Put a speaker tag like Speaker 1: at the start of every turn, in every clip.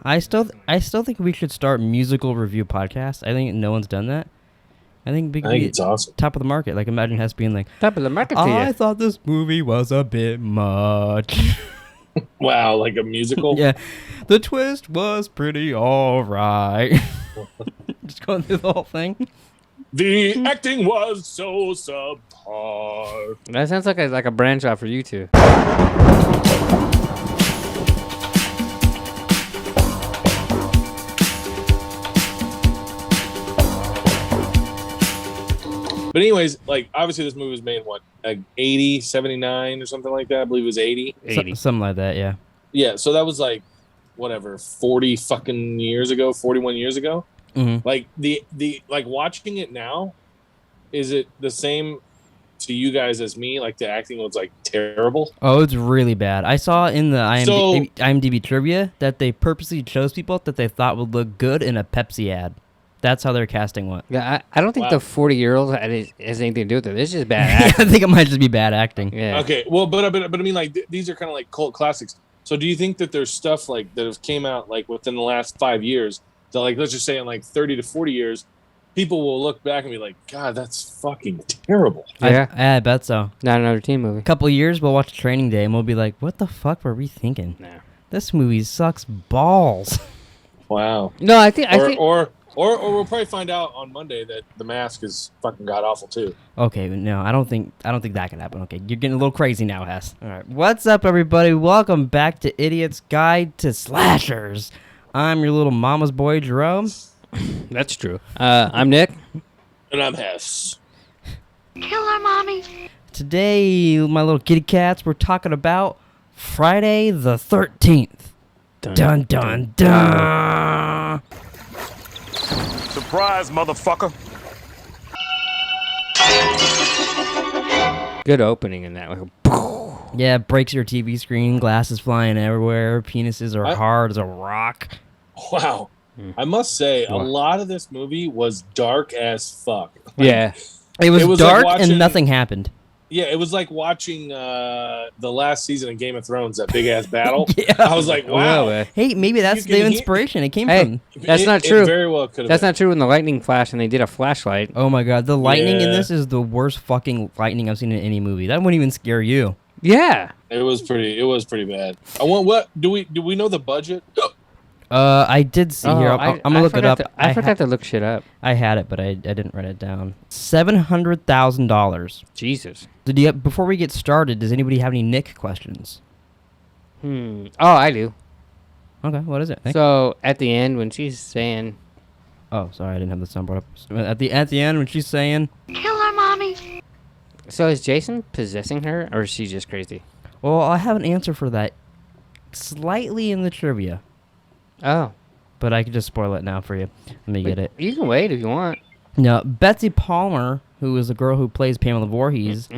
Speaker 1: I still think we should start musical review podcasts. I think no one's done that. I think
Speaker 2: it's awesome.
Speaker 1: Top of the market. Like, imagine Hess being like,
Speaker 3: top of the market.
Speaker 1: I thought this movie was a bit much.
Speaker 2: Wow, like a musical?
Speaker 1: Yeah. The twist was pretty alright. Just going through the whole thing.
Speaker 2: The acting was so subpar.
Speaker 3: That sounds like a branch off for you two.
Speaker 2: But anyways, like, obviously this movie was made, what, like 80, 79 or something like that? I believe it was 80.
Speaker 3: 80.
Speaker 1: Something like that, yeah.
Speaker 2: Yeah, so that was like, whatever, 40 fucking years ago, 41 years ago.
Speaker 1: Mm-hmm.
Speaker 2: Like, the like, watching it now, is it the same to you guys as me? Like, the acting was, like, terrible?
Speaker 1: Oh, it's really bad. I saw in the IMDb trivia that they purposely chose people that they thought would look good in a Pepsi ad. That's how their casting went.
Speaker 3: Yeah, I don't think the 40-year-old has anything to do with it. It's just bad acting.
Speaker 1: I think it might just be bad acting.
Speaker 3: Yeah.
Speaker 2: Okay, well, but I mean, like, these are kind of like cult classics. So do you think that there's stuff, like, that have came out, like, within the last 5 years, that, like, let's just say in, like, 30 to 40 years, people will look back and be like, God, that's fucking terrible.
Speaker 3: Yeah.
Speaker 1: I bet so.
Speaker 3: Not another teen movie.
Speaker 1: A couple of years, we'll watch Training Day, and we'll be like, what the fuck were we thinking?
Speaker 3: No.
Speaker 1: This movie sucks balls.
Speaker 2: Wow.
Speaker 3: No, I think
Speaker 2: Or we'll probably find out on Monday that The Mask is fucking god awful too.
Speaker 1: Okay, no, I don't think that can happen. Okay, you're getting a little crazy now, Hess. All right, what's up, everybody? Welcome back to Idiot's Guide to Slashers. I'm your little mama's boy, Jerome.
Speaker 3: That's true. I'm Nick.
Speaker 2: And I'm Hess.
Speaker 4: Killer mommy.
Speaker 1: Today, my little kitty cats, we're talking about Friday the 13th. Dun dun dun.
Speaker 5: Surprise, motherfucker.
Speaker 3: Good opening in that.
Speaker 1: Yeah, breaks your TV screen, glasses flying everywhere, penises are hard as a rock.
Speaker 2: Wow. I must say, a lot of this movie was dark as fuck.
Speaker 3: Yeah.
Speaker 1: It was dark
Speaker 2: like
Speaker 1: and nothing happened.
Speaker 2: Yeah, it was like watching the last season of Game of Thrones, that big ass battle.
Speaker 1: Yeah.
Speaker 2: I was like, wow.
Speaker 3: Well,
Speaker 1: Hey, maybe that's the inspiration it came from.
Speaker 3: That's not true.
Speaker 2: It very well could have
Speaker 3: That's
Speaker 2: been.
Speaker 3: not true when the lightning flashed and they did a flashlight.
Speaker 1: Oh my god, the lightning in
Speaker 2: Yeah.
Speaker 1: this is the worst fucking lightning I've seen in any movie. That wouldn't even scare you.
Speaker 3: Yeah.
Speaker 2: It was pretty bad. What do we know the budget?
Speaker 1: I did see here. I'm gonna look it up.
Speaker 3: I forgot to look shit up.
Speaker 1: I had it, but I didn't write it down. $700,000.
Speaker 3: Jesus.
Speaker 1: Before we get started, does anybody have any Nick questions?
Speaker 3: Oh, I do.
Speaker 1: Okay, what is it? Nick?
Speaker 3: So at the end when she's saying,
Speaker 1: Oh, sorry, I didn't have the soundboard up. At the end when she's saying,
Speaker 4: Killer mommy.
Speaker 3: so is Jason possessing her or is she just crazy?
Speaker 1: well, I have an answer for that slightly in the trivia,
Speaker 3: Oh.
Speaker 1: but I could just spoil it now for you. Let me get it.
Speaker 3: You can wait if you want.
Speaker 1: Now, Betsy Palmer, who is the girl who plays Pamela Voorhees,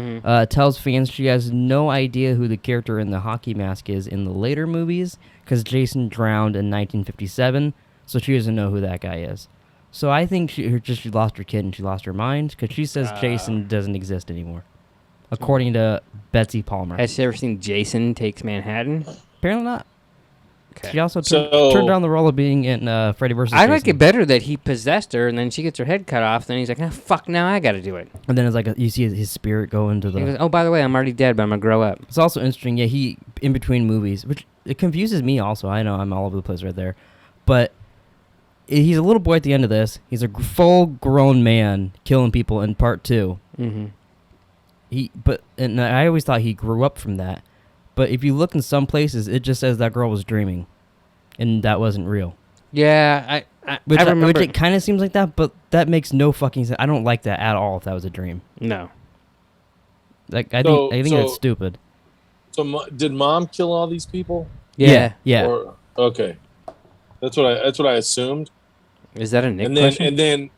Speaker 1: tells fans she has no idea who the character in the hockey mask is in the later movies because Jason drowned in 1957, so she doesn't know who that guy is. So I think she lost her kid and she lost her mind because she says Jason doesn't exist anymore, according to Betsy Palmer.
Speaker 3: Has she ever seen Jason Takes Manhattan?
Speaker 1: Apparently not.
Speaker 3: Okay.
Speaker 1: She also turned down the role of being in Freddy vs.
Speaker 3: I
Speaker 1: Jason.
Speaker 3: like it better that he possessed her and then she gets her head cut off. Then he's like, fuck, now I got to do it.
Speaker 1: And then it's like you see his spirit go into the...
Speaker 3: He goes, oh, by the way, I'm already dead, but I'm going to grow up.
Speaker 1: It's also interesting, yeah, he, in between movies, which it confuses me also. I know I'm all over the place right there. But he's a little boy at the end of this. He's a full-grown man killing people in part 2.
Speaker 3: Mm-hmm.
Speaker 1: And I always thought he grew up from that. But if you look in some places, it just says that girl was dreaming. And that wasn't real.
Speaker 3: Yeah, I
Speaker 1: Which
Speaker 3: remember.
Speaker 1: it kind of seems like that, but that makes no fucking sense. I don't like that at all if that was a dream.
Speaker 3: No.
Speaker 1: Like I think that's stupid.
Speaker 2: So did Mom kill all these people?
Speaker 1: Yeah.
Speaker 2: Okay, that's what I assumed.
Speaker 3: Is that a Nick
Speaker 2: And then
Speaker 3: question?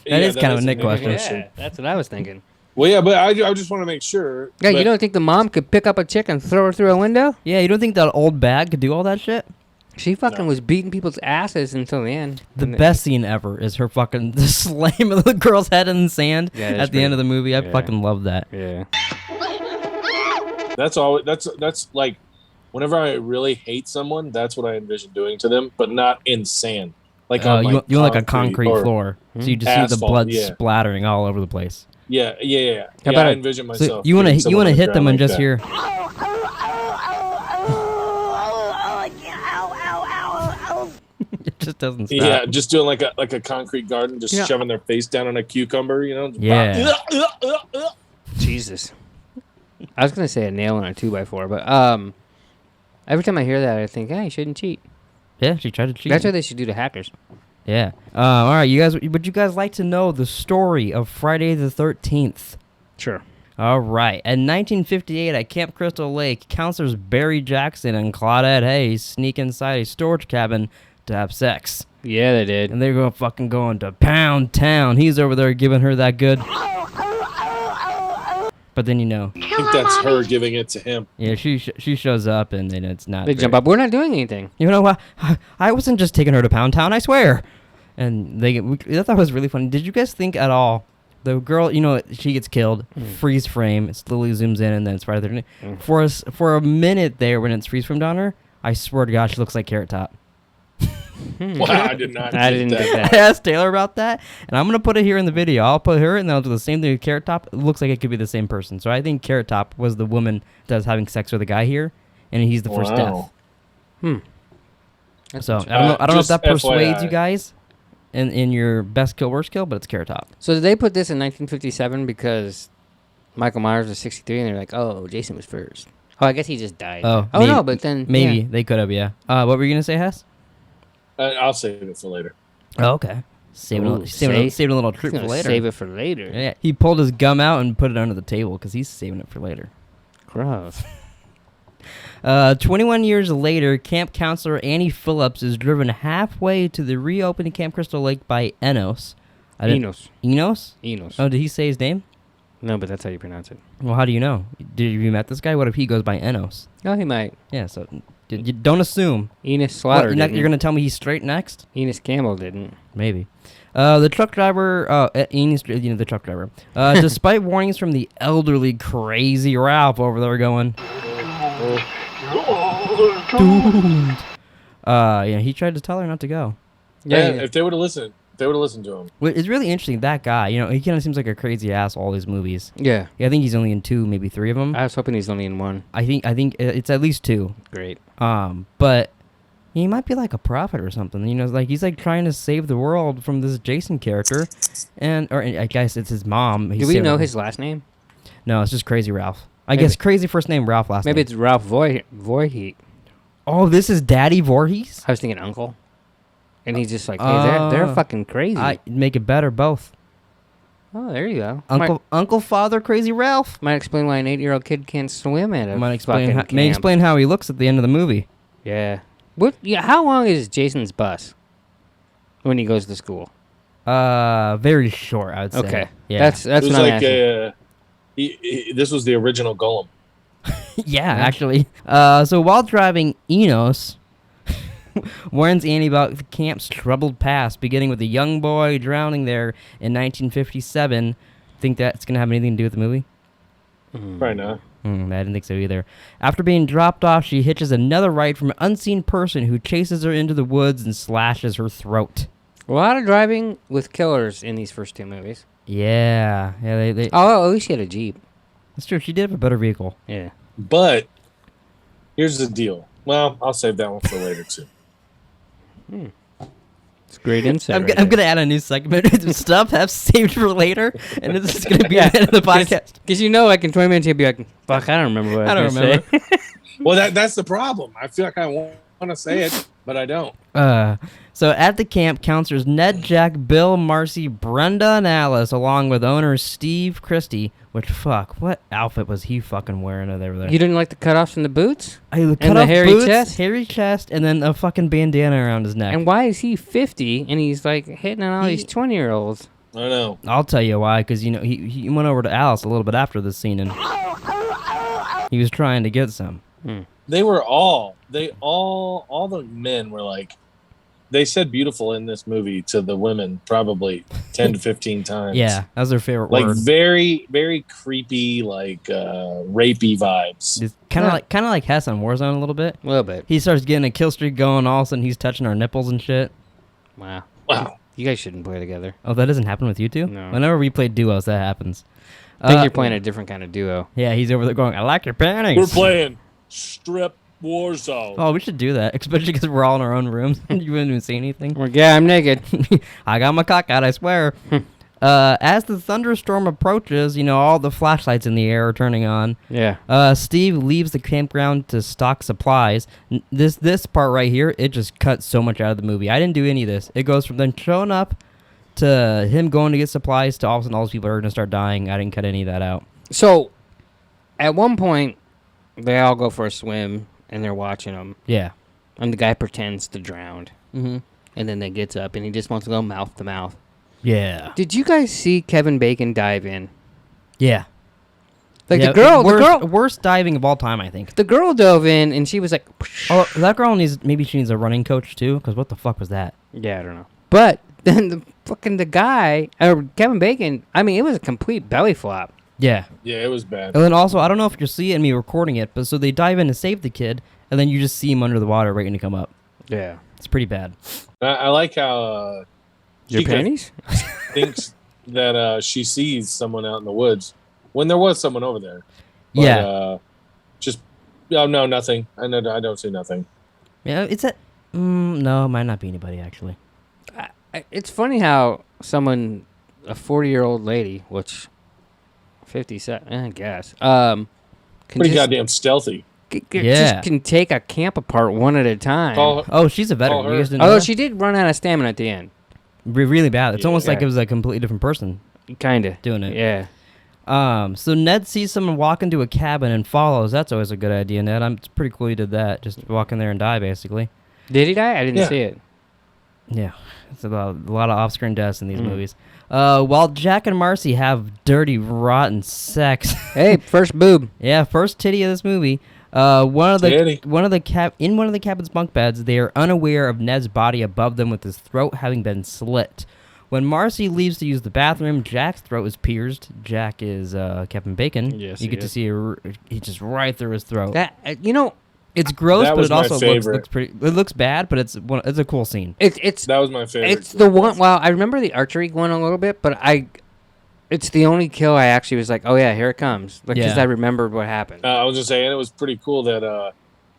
Speaker 1: That is kind of a Nick question.
Speaker 3: Yeah, that's what I was thinking.
Speaker 2: Well, yeah, but I just want to make sure.
Speaker 3: Yeah,
Speaker 2: but
Speaker 3: you don't think the mom could pick up a chick and throw her through a window?
Speaker 1: Yeah, you don't think that old bag could do all that shit?
Speaker 3: She fucking was beating people's asses until the end.
Speaker 1: The best scene ever is her fucking the slam of the girl's head in the sand at the end of the movie. I fucking love that.
Speaker 3: Yeah.
Speaker 2: That's all. That's like whenever I really hate someone, that's what I envision doing to them, but not in sand. Like
Speaker 1: Oh,
Speaker 2: on
Speaker 1: you
Speaker 2: like
Speaker 1: want like a concrete
Speaker 2: or
Speaker 1: floor, so you just see the
Speaker 2: asphalt,
Speaker 1: blood
Speaker 2: yeah.
Speaker 1: splattering all over the place.
Speaker 2: Yeah.
Speaker 3: How
Speaker 2: Yeah,
Speaker 3: about
Speaker 2: I
Speaker 3: a-
Speaker 2: envision
Speaker 1: So
Speaker 2: myself.
Speaker 1: you want
Speaker 2: hitting
Speaker 1: to
Speaker 2: someone on the
Speaker 1: hit them
Speaker 2: ground
Speaker 1: and
Speaker 2: like
Speaker 1: just
Speaker 2: that.
Speaker 1: hear. It just doesn't stop.
Speaker 2: Yeah, just doing like a concrete garden, just shoving their face down on a cucumber, you know?
Speaker 1: Yeah.
Speaker 3: Jesus. I was gonna say a nail in a 2x4, but every time I hear that, I think, you shouldn't cheat.
Speaker 1: Yeah, she tried to cheat.
Speaker 3: That's what they should do to hackers.
Speaker 1: Yeah. All right, you guys. Would you guys like to know the story of Friday the 13th?
Speaker 3: Sure.
Speaker 1: All right. In 1958, at Camp Crystal Lake, counselors Barry Jackson and Claudette Hayes sneak inside a storage cabin to have sex.
Speaker 3: Yeah, they did.
Speaker 1: And they're going to Pound Town. He's over there giving her that good. But then
Speaker 2: I think that's her giving it to him.
Speaker 1: Yeah, she shows up and then it's not.
Speaker 3: They jump up. We're not doing anything.
Speaker 1: You know what? I wasn't just taking her to Pound Town, I swear. And I thought it was really funny. Did you guys think at all? The girl, she gets killed. Freeze frame. It slowly zooms in, and then it's right there. For a minute there, when it's freeze framed on her, I swear to God, she looks like Carrot Top.
Speaker 2: Wow, I did not.
Speaker 3: I didn't get that.
Speaker 1: I asked Taylor about that, and I'm gonna put it here in the video. I'll put her, and then I'll do the same thing with Carrot Top. It looks like it could be the same person. So I think Carrot Top was the woman that was having sex with a guy here, and he's the first death. So I don't know if that persuades
Speaker 2: FYI.
Speaker 1: you guys in your best kill, worst kill, but it's Carrot Top.
Speaker 3: So did they put this in 1957 because Michael Myers was 63, and they're like, oh, Jason was first. Oh, I guess he just died.
Speaker 1: Oh,
Speaker 3: maybe, no, but then
Speaker 1: maybe
Speaker 3: yeah.
Speaker 1: they could have. Yeah. What were you gonna say, Hess?
Speaker 2: I'll save it for later.
Speaker 1: Oh, okay. Saving a little treat for later.
Speaker 3: Save it for later.
Speaker 1: Yeah, he pulled his gum out and put it under the table because he's saving it for later.
Speaker 3: Gross.
Speaker 1: 21 years later, camp counselor Annie Phillips is driven halfway to the reopened Camp Crystal Lake by Enos.
Speaker 3: Enos.
Speaker 1: Enos? Oh, did he say his name?
Speaker 3: No, but that's how you pronounce it.
Speaker 1: Well, how do you know? Did you met this guy? What if he goes by Enos?
Speaker 3: Oh, he might.
Speaker 1: Yeah, so you don't assume.
Speaker 3: Enos Slaughter
Speaker 1: What,
Speaker 3: didn't.
Speaker 1: you're going to tell me he's straight next?
Speaker 3: Enos Campbell didn't.
Speaker 1: Maybe. The truck driver, Enos, the truck driver, despite warnings from the elderly crazy Ralph over there going, doomed. He tried to tell her not to go.
Speaker 2: Yeah, if they would have listened, to him.
Speaker 1: Well, it's really interesting, that guy, he kind of seems like a crazy ass all these movies.
Speaker 3: Yeah.
Speaker 1: I think he's only in 2, maybe 3 of them.
Speaker 3: I was hoping he's only in 1.
Speaker 1: I think it's at least 2.
Speaker 3: Great.
Speaker 1: But he might be like a prophet or something. He's like trying to save the world from this Jason character, or I guess it's his mom.
Speaker 3: Do we know his last name?
Speaker 1: No, it's just Crazy Ralph. I guess crazy first name, Ralph last name.
Speaker 3: Maybe it's Ralph Voorhees.
Speaker 1: Oh, this is Daddy Voorhees?
Speaker 3: I was thinking uncle. And he's just like, hey, they're fucking crazy.
Speaker 1: Make it better, both.
Speaker 3: Oh, there you go.
Speaker 1: Uncle, Father, Crazy Ralph.
Speaker 3: Might explain why an 8-year-old kid can't swim at a
Speaker 1: May
Speaker 3: camp.
Speaker 1: explain how he looks at the end of the movie.
Speaker 3: Yeah. How long is Jason's bus when he goes to school?
Speaker 1: Very short, I would say.
Speaker 3: Okay.
Speaker 1: Yeah.
Speaker 3: That's
Speaker 2: It was
Speaker 3: what I'm
Speaker 2: like
Speaker 3: asking.
Speaker 2: this was the original Golem.
Speaker 1: Yeah, actually. So while driving, Enos warns Annie about the camp's troubled past, beginning with a young boy drowning there in 1957. Think that's going to have anything to do with the movie?
Speaker 2: Probably not.
Speaker 1: I didn't think so either. After being dropped off, she hitches another ride from an unseen person who chases her into the woods and slashes her throat.
Speaker 3: A lot of driving with killers in these first 2 movies.
Speaker 1: Yeah. They
Speaker 3: Oh, at least she had a Jeep.
Speaker 1: That's true. She did have a better vehicle.
Speaker 3: Yeah.
Speaker 2: But here's the deal. Well, I'll save that one for later too.
Speaker 3: It's great insight.
Speaker 1: I'm going to add a new segment. Stuff have saved for later, and this is going to be the end of the podcast.
Speaker 3: Because like in 20 minutes, you'll be like, fuck, I don't remember what I was going to say.
Speaker 2: Well, that's the problem. I feel like I want to say it, but I don't.
Speaker 1: So at the camp, counselors Ned, Jack, Bill, Marcy, Brenda, and Alice, along with owner Steve Christie, which, what outfit was he fucking wearing over there?
Speaker 3: You didn't like the cutoffs in the boots?
Speaker 1: And
Speaker 3: the hairy chest?
Speaker 1: Hairy chest, and then a fucking bandana around his neck.
Speaker 3: And why is he 50 and he's like hitting on all these 20-year-olds?
Speaker 2: I don't know.
Speaker 1: I'll tell you why, because, he went over to Alice a little bit after this scene, and he was trying to get some.
Speaker 2: They were all the men were like, they said beautiful in this movie to the women probably 10 to 15 times.
Speaker 1: Yeah, that was their favorite
Speaker 2: Like
Speaker 1: word.
Speaker 2: very, very creepy, like rapey vibes.
Speaker 1: Kind of like Hess on Warzone a little bit.
Speaker 3: A little bit.
Speaker 1: He starts getting a kill streak going. All of a sudden, he's touching our nipples and shit.
Speaker 3: Wow.
Speaker 2: Wow.
Speaker 3: You guys shouldn't play together.
Speaker 1: Oh, that doesn't happen with you two?
Speaker 3: No.
Speaker 1: Whenever we play duos, that happens.
Speaker 3: I think you're playing a different kind of duo.
Speaker 1: Yeah, he's over there going, I like your panties.
Speaker 2: We're playing Strip Warzone.
Speaker 1: Oh, we should do that, especially because we're all in our own rooms. You wouldn't even see anything.
Speaker 3: Yeah, I'm naked.
Speaker 1: I got my cock out, I swear. As the thunderstorm approaches, all the flashlights in the air are turning on.
Speaker 3: Yeah.
Speaker 1: Steve leaves the campground to stock supplies. This part right here, it just cuts so much out of the movie. I didn't do any of this. It goes from them showing up to him going to get supplies to all of a sudden all those people are going to start dying. I didn't cut any of that out.
Speaker 3: So, at one point, they all go for a swim, and they're watching them.
Speaker 1: Yeah.
Speaker 3: And the guy pretends to drown.
Speaker 1: Mm-hmm.
Speaker 3: And then they gets up, and he just wants to go mouth to mouth.
Speaker 1: Yeah.
Speaker 3: Did you guys see Kevin Bacon dive in?
Speaker 1: Yeah.
Speaker 3: Like
Speaker 1: Yeah,
Speaker 3: the girl,
Speaker 1: worst diving of all time, I think.
Speaker 3: the girl dove in, and she was like,
Speaker 1: Oh, that girl maybe she needs a running coach too, because what the fuck was that?
Speaker 3: yeah, I don't know. But then the guy, Kevin Bacon, I mean, it was a complete belly flop.
Speaker 1: Yeah.
Speaker 2: Yeah, it was bad.
Speaker 1: And then also, I don't know if you'll see it in me recording it, but so they dive in to save the kid, and then you just see him under the water waiting to come up.
Speaker 3: Yeah.
Speaker 1: It's pretty bad.
Speaker 2: I like how
Speaker 3: Your
Speaker 2: she
Speaker 3: panties?
Speaker 2: thinks that she sees someone out in the woods when there was someone over there. But,
Speaker 1: Yeah.
Speaker 2: No, nothing. I don't see nothing.
Speaker 1: Yeah, it's a... no, it might not be anybody, actually.
Speaker 3: It's funny how someone, a 40-year-old lady, which 57, I guess, can
Speaker 2: Pretty
Speaker 3: just,
Speaker 2: goddamn stealthy.
Speaker 1: Yeah.
Speaker 3: just can take a camp apart one at a time.
Speaker 2: Call her-
Speaker 1: Oh, she's a veteran.
Speaker 2: Call
Speaker 1: You
Speaker 2: her.
Speaker 1: guys didn't know
Speaker 3: Although
Speaker 1: that?
Speaker 3: she did run out of stamina at the end.
Speaker 1: Really bad. It's
Speaker 2: Yeah.
Speaker 1: almost like
Speaker 3: Yeah.
Speaker 1: it was a completely different person
Speaker 3: Kind of.
Speaker 1: doing it.
Speaker 3: Yeah.
Speaker 1: So Ned sees someone walk into a cabin and follows. That's always a good idea, Ned. It's pretty cool you did that. Just walk in there and die, basically.
Speaker 3: Did he die? I didn't
Speaker 2: Yeah.
Speaker 3: see it.
Speaker 1: Yeah, it's a lot of off-screen deaths in these movies. While Jack and Marcy have dirty, rotten sex.
Speaker 3: Hey, first boob.
Speaker 1: Yeah, first titty of this movie.
Speaker 2: Titty.
Speaker 1: One of the cabin's bunk beds, they are unaware of Ned's body above them with his throat having been slit. When Marcy leaves to use the bathroom, Jack's throat is pierced. Jack is Kevin Bacon.
Speaker 3: Yes,
Speaker 1: you
Speaker 3: he
Speaker 1: get to
Speaker 3: is.
Speaker 1: see he just right through his throat.
Speaker 3: That
Speaker 1: It's gross,
Speaker 2: That
Speaker 1: but
Speaker 2: was
Speaker 1: it
Speaker 2: my
Speaker 1: also
Speaker 2: favorite.
Speaker 1: looks pretty. It looks bad, but it's a cool scene.
Speaker 3: it's
Speaker 2: That was my favorite.
Speaker 3: it's the one. Well, I remember the archery one a little bit, but it's the only kill I actually was like, oh yeah, here it comes, like because
Speaker 1: Yeah.
Speaker 3: I remembered what happened.
Speaker 2: I was just saying it was pretty cool that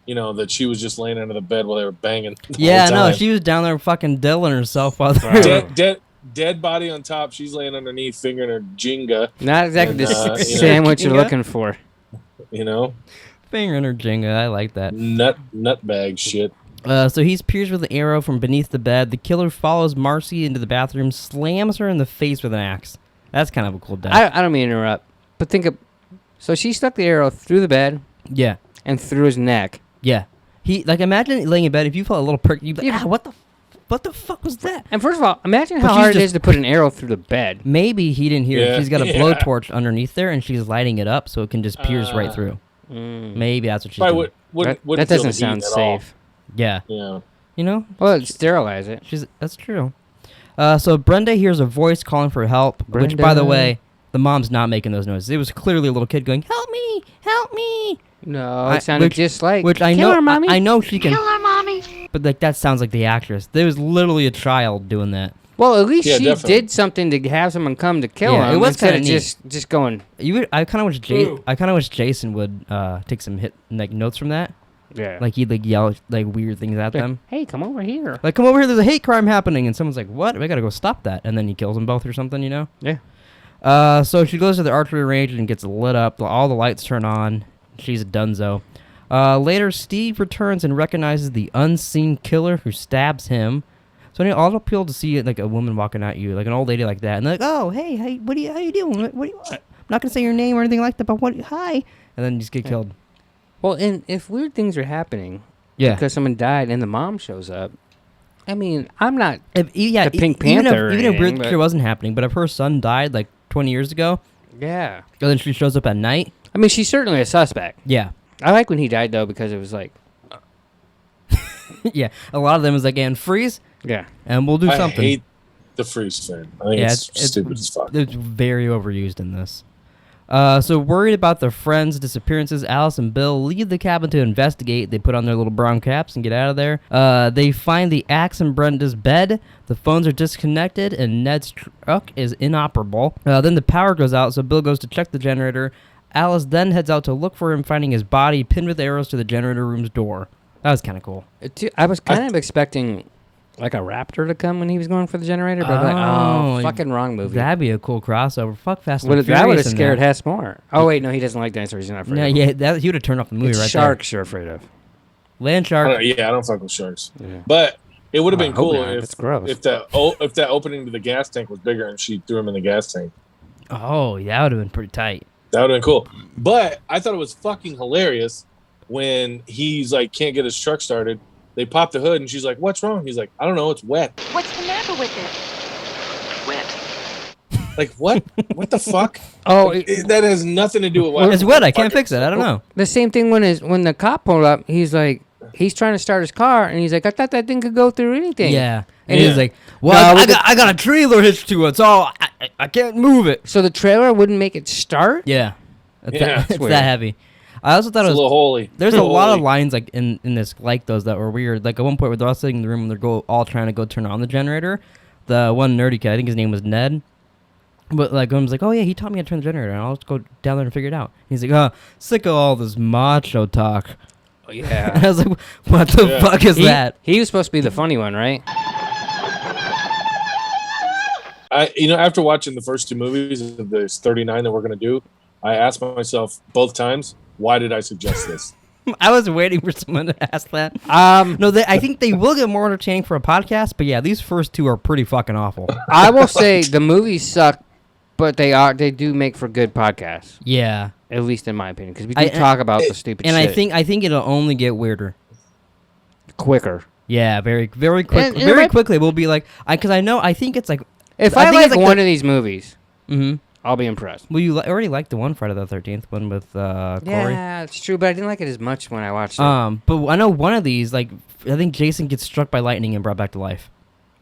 Speaker 2: that she was just laying under the bed while they were banging. the
Speaker 1: Yeah,
Speaker 2: whole
Speaker 1: no,
Speaker 2: time.
Speaker 1: she was down there fucking diddling herself while they were.
Speaker 2: dead body on top. She's laying underneath, fingering her Jenga.
Speaker 3: Not exactly
Speaker 2: And,
Speaker 3: the
Speaker 2: you know-
Speaker 3: sandwich you're
Speaker 1: Yeah.
Speaker 3: looking for.
Speaker 1: Fingering her Jenga. I like that.
Speaker 2: Nutbag shit.
Speaker 1: So he's pierced with an arrow from beneath the bed. The killer follows Marcy into the bathroom, slams her in the face with an axe. That's kind of a cool death.
Speaker 3: I don't mean to interrupt, but think of. So she stuck the arrow through the bed
Speaker 1: Yeah,
Speaker 3: and through his neck.
Speaker 1: yeah. He imagine laying in bed. If you felt a little prick, you'd be like,
Speaker 3: Yeah.
Speaker 1: what the fuck was that?
Speaker 3: And first of all, imagine
Speaker 1: But
Speaker 3: how
Speaker 1: she's
Speaker 3: hard it
Speaker 1: just-
Speaker 3: is to put an arrow through the bed.
Speaker 1: Maybe he didn't hear.
Speaker 2: Yeah.
Speaker 1: She's got a
Speaker 2: Yeah.
Speaker 1: blowtorch underneath there, and she's lighting it up so it can just pierce right through. Maybe that's what she's
Speaker 2: Probably
Speaker 1: doing.
Speaker 2: wouldn't
Speaker 3: That
Speaker 2: feel
Speaker 3: doesn't
Speaker 2: the
Speaker 3: sound
Speaker 2: heat at all.
Speaker 3: safe.
Speaker 1: Yeah,
Speaker 2: Yeah.
Speaker 1: you know.
Speaker 3: Well, it'd sterilize it.
Speaker 1: That's true. So Brenda hears a voice calling for help, which, by the
Speaker 3: Brenda.
Speaker 1: way, the mom's not making those noises. It was clearly a little kid going, "Help me! Help me!"
Speaker 3: No, it sounded just like.
Speaker 1: Which I
Speaker 3: Kill
Speaker 1: know.
Speaker 3: her, mommy.
Speaker 1: I know she can,
Speaker 4: Kill her, mommy.
Speaker 1: but like that sounds like the actress. There was literally a child doing that.
Speaker 3: Well, at least
Speaker 2: Yeah,
Speaker 3: she
Speaker 2: definitely.
Speaker 3: did something to have someone come to kill
Speaker 1: Yeah,
Speaker 3: him.
Speaker 1: it was
Speaker 3: instead
Speaker 1: kinda
Speaker 3: of
Speaker 1: neat.
Speaker 3: just going.
Speaker 1: I kind of wish
Speaker 2: True.
Speaker 1: Jason would take some notes from that.
Speaker 3: Yeah.
Speaker 1: Like he'd yell weird things at them.
Speaker 3: Hey, come over here.
Speaker 1: Like, come over here, there's a hate crime happening. And someone's like, what? We gotta go stop that. And then he kills them both or something, you know?
Speaker 3: Yeah.
Speaker 1: So she goes to the archery range and gets lit up. All the lights turn on. She's a dunzo. Later, Steve returns and recognizes the unseen killer who stabs him. So anyway, all appeal to see like a woman walking at you, like an old lady like that. And they're like, oh, hey, how you doing? What do you want? I'm not going to say your name or anything like that, but hi. And then you just get killed.
Speaker 3: Well, and if weird things are happening
Speaker 1: Yeah.
Speaker 3: because someone died and the mom shows up, I mean, I'm not.
Speaker 1: The
Speaker 3: Pink
Speaker 1: even
Speaker 3: Panther or
Speaker 1: if weird
Speaker 3: anything,
Speaker 1: shit
Speaker 3: but-
Speaker 1: wasn't happening, but if her son died like 20 years ago,
Speaker 3: Yeah.
Speaker 1: and then she shows up at night,
Speaker 3: I mean, she's certainly a suspect.
Speaker 1: yeah.
Speaker 3: I like when he died though because it was like,
Speaker 1: Yeah, a lot of them was like, and freeze,
Speaker 3: Yeah.
Speaker 1: And we'll do
Speaker 2: I
Speaker 1: something.
Speaker 2: hate the freeze frame. I think it's stupid as fuck.
Speaker 1: It's very overused in this. So worried about their friends' disappearances, Alice and Bill leave the cabin to investigate. They put on their little brown caps and get out of there. They find the axe in Brenda's bed. The phones are disconnected, and Ned's truck is inoperable. Then the power goes out, so Bill goes to check the generator. Alice then heads out to look for him, finding his body pinned with arrows to the generator room's door. That was kind of cool.
Speaker 3: I was kind of expecting like a raptor to come when he was going for the generator, but I'm like, fucking wrong movie.
Speaker 1: That'd be a cool crossover. Fuck Fast and Furious.
Speaker 3: That would have scared Hess more. Oh, wait, no, he doesn't like dinosaurs. He's not afraid of them.
Speaker 1: He would have turned off the movie
Speaker 3: It's
Speaker 1: right
Speaker 3: sharks you're afraid of.
Speaker 1: there. Land shark.
Speaker 2: I don't fuck with sharks.
Speaker 3: Yeah.
Speaker 2: But it would have been
Speaker 3: I hope
Speaker 2: cool
Speaker 3: not.
Speaker 2: if
Speaker 3: That's gross.
Speaker 2: if that opening to the gas tank was bigger and she threw him in the gas tank.
Speaker 1: Oh, yeah, that would have been pretty tight.
Speaker 2: That would have been cool. But I thought it was fucking hilarious when he's like can't get his truck started. They pop the hood and she's like, "What's wrong?" He's like, "I don't know. It's wet."
Speaker 4: What's the matter with it? Wet.
Speaker 2: Like what? What the fuck?
Speaker 3: Oh,
Speaker 2: That has nothing to do with what.
Speaker 1: It's wet. I can't fix it. I don't know.
Speaker 3: the same thing when the cop pulled up, he's like, he's trying to start his car, and he's like, I thought that thing could go through anything.
Speaker 1: Yeah. And
Speaker 2: Yeah.
Speaker 1: he's like, well,
Speaker 3: No,
Speaker 1: I got a trailer hitched to it, so I can't move it.
Speaker 3: So the trailer wouldn't make it start?
Speaker 1: Yeah. It's,
Speaker 2: Yeah,
Speaker 1: that,
Speaker 2: it's
Speaker 1: it's
Speaker 3: weird.
Speaker 1: that heavy. I also thought
Speaker 2: It's a
Speaker 1: it was...
Speaker 2: little holy.
Speaker 1: There's a
Speaker 2: Little
Speaker 1: lot of
Speaker 2: holy.
Speaker 1: lines like in this like those that were weird. Like at one point where they're all sitting in the room and they're all trying to go turn on the generator. The one nerdy kid, I think his name was Ned. But like one was like, oh yeah, he taught me how to turn the generator, and I'll just go down there and figure it out. He's like, oh, sick of all this macho talk.
Speaker 3: Oh, yeah.
Speaker 1: And I was like, what the
Speaker 2: Yeah.
Speaker 1: fuck is that?
Speaker 3: He was supposed to be the funny one, right?
Speaker 2: After watching the first two movies of this 39 that we're gonna do, I asked myself both times, why did I suggest this?
Speaker 1: I was waiting for someone to ask that. No, I think they will get more entertaining for a podcast, but yeah, these first two are pretty fucking awful.
Speaker 3: I will say the movies suck, but they do make for good podcasts.
Speaker 1: Yeah.
Speaker 3: At least in my opinion, because we do talk about the stupid
Speaker 1: And
Speaker 3: shit.
Speaker 1: I think it'll only get weirder.
Speaker 3: Quicker.
Speaker 1: Yeah, very quick.
Speaker 3: And
Speaker 1: Very
Speaker 3: right-
Speaker 1: quickly, we'll be like, because I think it's like.
Speaker 3: If
Speaker 1: I
Speaker 3: I
Speaker 1: think it's
Speaker 3: like
Speaker 1: like
Speaker 3: one
Speaker 1: the-
Speaker 3: of these movies,
Speaker 1: Mm-hmm.
Speaker 3: I'll be impressed.
Speaker 1: Well, you already liked the one Friday the 13th one with Corey.
Speaker 3: Yeah, it's trry, but I didn't like it as much when I watched it.
Speaker 1: But I know one of these, like, I think Jason gets struck by lightning and brought back to life.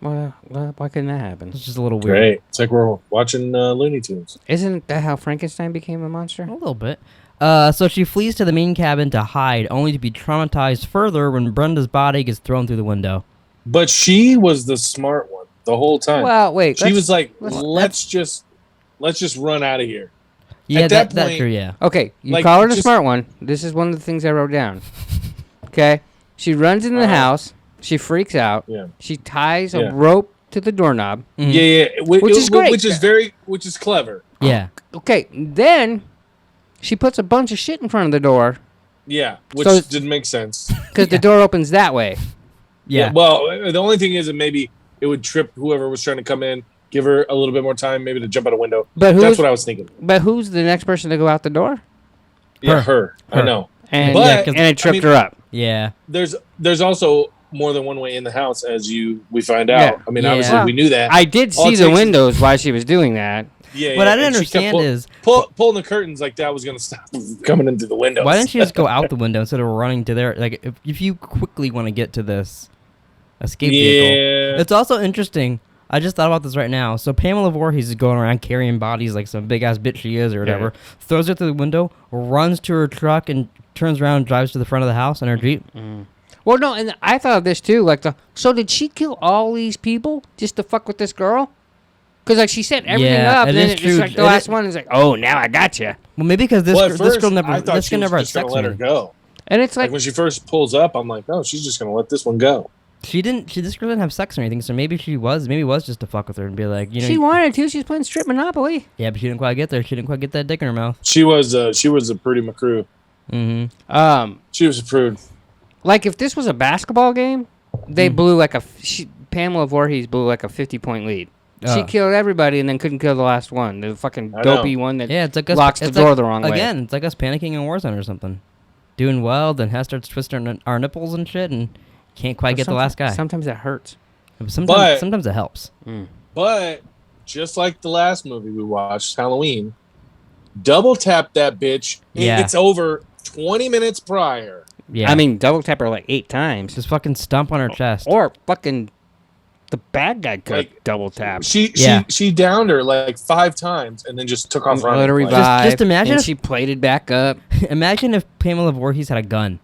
Speaker 3: Well, why couldn't that happen?
Speaker 1: It's just a little weird.
Speaker 2: Great. It's like we're watching Looney Tunes.
Speaker 3: Isn't that how Frankenstein became a monster?
Speaker 1: A little bit. So she flees to the main cabin to hide, only to be traumatized further when Brenda's body gets thrown through the window.
Speaker 2: But she was the smart one the whole time.
Speaker 3: Well, wait.
Speaker 2: she was like,
Speaker 3: let's-
Speaker 2: let's just run out of here.
Speaker 1: Yeah,
Speaker 2: At that
Speaker 1: that's
Speaker 2: point-
Speaker 1: true, yeah.
Speaker 3: Okay, you
Speaker 2: Like,
Speaker 3: call her the
Speaker 2: just-
Speaker 3: smart one. This is one of the things I wrote down. Okay, she runs into the house. She freaks out.
Speaker 2: Yeah.
Speaker 3: She ties
Speaker 2: Yeah.
Speaker 3: a rope to the doorknob.
Speaker 1: Mhm.
Speaker 2: Yeah.
Speaker 3: Which is great.
Speaker 2: Which is clever.
Speaker 1: Yeah.
Speaker 3: Okay, then she puts a bunch of shit in front of the door
Speaker 2: Yeah, which
Speaker 3: So-
Speaker 2: didn't make sense.
Speaker 3: because the door opens that way.
Speaker 1: Yeah.
Speaker 2: Well, the only thing is that maybe it would trip whoever was trying to come in, give her a little bit more time, maybe to jump out a window.
Speaker 3: But
Speaker 2: That's what I was thinking.
Speaker 3: But who's the next person to go out the door?
Speaker 2: Yeah, her. I know.
Speaker 3: And
Speaker 2: But-
Speaker 1: Yeah, 'cause-
Speaker 3: and it tripped
Speaker 2: I
Speaker 3: her
Speaker 2: mean-
Speaker 3: up.
Speaker 1: Yeah.
Speaker 2: There's also more than one way in the house, as we find out.
Speaker 3: Yeah.
Speaker 2: I mean,
Speaker 1: Yeah.
Speaker 2: obviously we knew that.
Speaker 3: I did
Speaker 2: All
Speaker 3: see
Speaker 2: it
Speaker 3: the
Speaker 2: takes is-
Speaker 3: windows while she was doing that.
Speaker 2: Yeah.
Speaker 1: What I didn't
Speaker 2: and she kept
Speaker 1: understand is
Speaker 2: pulling the curtains like that was going to stop them coming into the windows.
Speaker 1: why didn't she just go out the window instead of running to there? Like, if you quickly want to get to this escape vehicle.
Speaker 2: Yeah.
Speaker 1: It's also interesting. I just thought about this right now. So Pamela Voorhees is going around carrying bodies like some big ass bitch she is or whatever. Throws it through the window, runs to her truck, and turns around and drives to the front of the house in her Jeep.
Speaker 3: Well, no, and I thought of this too. Like, so did she kill all these people just to fuck with this girl? Because like she set everything
Speaker 1: Yeah,
Speaker 3: up,
Speaker 1: it
Speaker 3: and then
Speaker 1: is
Speaker 3: it's
Speaker 1: true.
Speaker 3: like the
Speaker 1: It
Speaker 3: last
Speaker 1: is-
Speaker 3: one is like, oh, now I got you.
Speaker 1: Well, maybe because
Speaker 2: Well, at
Speaker 1: this
Speaker 2: first,
Speaker 1: girl never
Speaker 2: I thought
Speaker 1: this
Speaker 2: she
Speaker 1: girl
Speaker 2: was
Speaker 1: never had
Speaker 2: just going
Speaker 1: sex
Speaker 2: to let her
Speaker 1: with me.
Speaker 2: go.
Speaker 3: And it's
Speaker 2: Like
Speaker 3: like,
Speaker 2: when she first pulls up, I'm like, no, she's just going to let this one go.
Speaker 1: This girl didn't have sex or anything, so maybe it was just to fuck with her and be like, you know,
Speaker 3: she wanted to. She's playing strip Monopoly.
Speaker 1: yeah, but she didn't quite get there. She didn't quite get that dick in her mouth.
Speaker 2: She was a pretty McCrew.
Speaker 1: Mm-hmm.
Speaker 2: She was a prude.
Speaker 3: Like if this was a basketball game, they blew like Pamela Voorhees blew like a 50-point lead. She killed everybody and then couldn't kill the last one. The fucking
Speaker 2: I
Speaker 3: dopey
Speaker 2: know.
Speaker 3: one that
Speaker 1: Yeah, it's like us,
Speaker 3: locks the
Speaker 1: it's
Speaker 3: door
Speaker 1: like,
Speaker 3: the wrong way.
Speaker 1: Again, it's like us panicking in Warzone or something. Doing well, then Hess starts twisting our nipples and shit, and can't quite get the last guy.
Speaker 3: Sometimes that hurts.
Speaker 1: Sometimes it helps.
Speaker 2: But just like the last movie we watched, Halloween, double tap that bitch.
Speaker 1: Yeah.
Speaker 2: It's over 20 minutes prior.
Speaker 1: Yeah,
Speaker 3: I mean, double tap her like 8 times.
Speaker 1: just fucking stomp on her chest.
Speaker 3: Or fucking The bad guy could
Speaker 2: Like,
Speaker 3: double tap.
Speaker 2: She downed her like 5 times and then just took off running.
Speaker 3: Let her
Speaker 2: Like,
Speaker 3: revive.
Speaker 1: Just imagine
Speaker 3: and
Speaker 1: if-
Speaker 3: she plated back up.
Speaker 1: Imagine if Pamela Voorhees had a gun.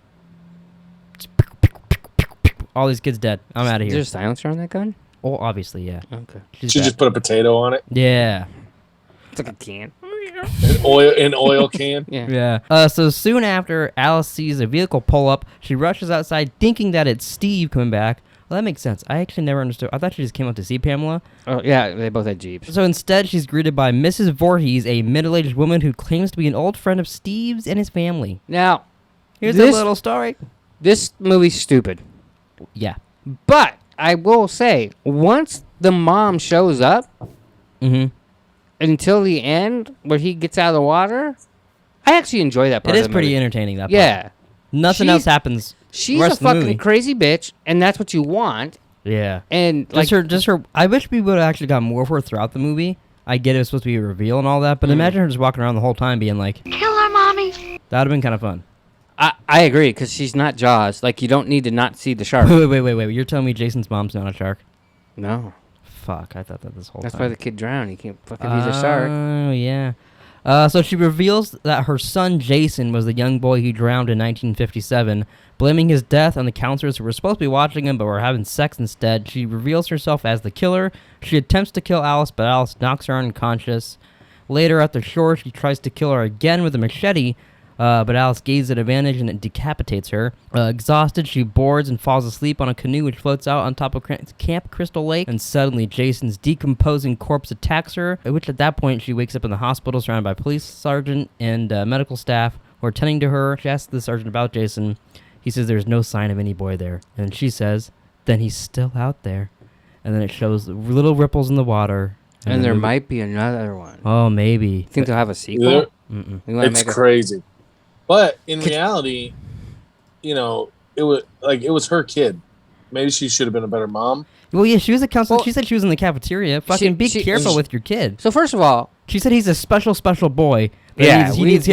Speaker 1: All these kids dead. I'm out of
Speaker 3: Is
Speaker 1: here.
Speaker 3: there a silencer on that gun?
Speaker 1: Oh, obviously, yeah.
Speaker 3: Okay.
Speaker 1: She's
Speaker 2: she
Speaker 1: bad.
Speaker 2: just put a potato on it.
Speaker 1: Yeah.
Speaker 3: It's like a can.
Speaker 2: An oil can.
Speaker 3: Yeah.
Speaker 1: Yeah. So soon after Alice sees a vehicle pull up, she rushes outside thinking that it's Steve coming back. Well, that makes sense. I actually never understood. I thought she just came up to see Pamela.
Speaker 3: Oh, yeah, they both had Jeeps.
Speaker 1: So instead, she's greeted by Mrs. Voorhees, a middle-aged woman who claims to be an old friend of Steve's and his family.
Speaker 3: Now,
Speaker 1: Here's a
Speaker 3: this-
Speaker 1: little story.
Speaker 3: this movie's stupid.
Speaker 1: Yeah.
Speaker 3: But I will say, once the mom shows up,
Speaker 1: Mm-hmm.
Speaker 3: until the end where he gets out of the water, I actually enjoy that part
Speaker 1: It
Speaker 3: of
Speaker 1: is
Speaker 3: the
Speaker 1: pretty
Speaker 3: movie.
Speaker 1: entertaining, that part.
Speaker 3: Yeah.
Speaker 1: Nothing
Speaker 3: She's-
Speaker 1: else happens.
Speaker 3: She's
Speaker 1: rest
Speaker 3: a
Speaker 1: of the movie.
Speaker 3: fucking crazy bitch, and that's what you want.
Speaker 1: Yeah.
Speaker 3: And like,
Speaker 1: Just her. I wish we would have actually got more of her throughout the movie. I get it was supposed to be a reveal and all that, but imagine her just walking around the whole time being like,
Speaker 4: Kill her, mommy.
Speaker 1: that would have been kind of fun.
Speaker 3: I agree, because she's not Jaws. Like, you don't need to not see the shark.
Speaker 1: Wait. You're telling me Jason's mom's not a shark?
Speaker 3: No.
Speaker 1: Fuck, I thought that this whole
Speaker 3: That's
Speaker 1: time.
Speaker 3: why the kid drowned. He can't fucking he's a shark.
Speaker 1: Oh, yeah. So she reveals that her son Jason was the young boy who drowned in 1957, blaming his death on the counselors who were supposed to be watching him but were having sex instead. She reveals herself as the killer. She attempts to kill Alice, but Alice knocks her unconscious. Later at the shore, she tries to kill her again with a machete, but Alice gains an advantage and it decapitates her. Exhausted, she boards and falls asleep on a canoe which floats out on top of Camp Crystal Lake. And suddenly, Jason's decomposing corpse attacks her, which at that point she wakes up in the hospital surrounded by police sergeant and medical staff who are tending to her. She asks the sergeant about Jason. He says there's no sign of any boy there. And she says, then he's still out there. And then it shows little ripples in the water.
Speaker 3: And there might be another one.
Speaker 1: Oh, maybe.
Speaker 3: Think they'll have a sequel?
Speaker 2: There-
Speaker 1: Mm-mm.
Speaker 3: You wanna
Speaker 2: It's
Speaker 3: make a-
Speaker 2: crazy. But in reality, you know, it was her kid. Maybe she should have been a better mom.
Speaker 1: Well, yeah, she was a counselor.
Speaker 3: Well,
Speaker 1: she said she was in the cafeteria. Fucking be
Speaker 3: she-
Speaker 1: careful with your kid.
Speaker 3: So first of all,
Speaker 1: She said he's a special boy. That
Speaker 3: yeah,
Speaker 1: means he needs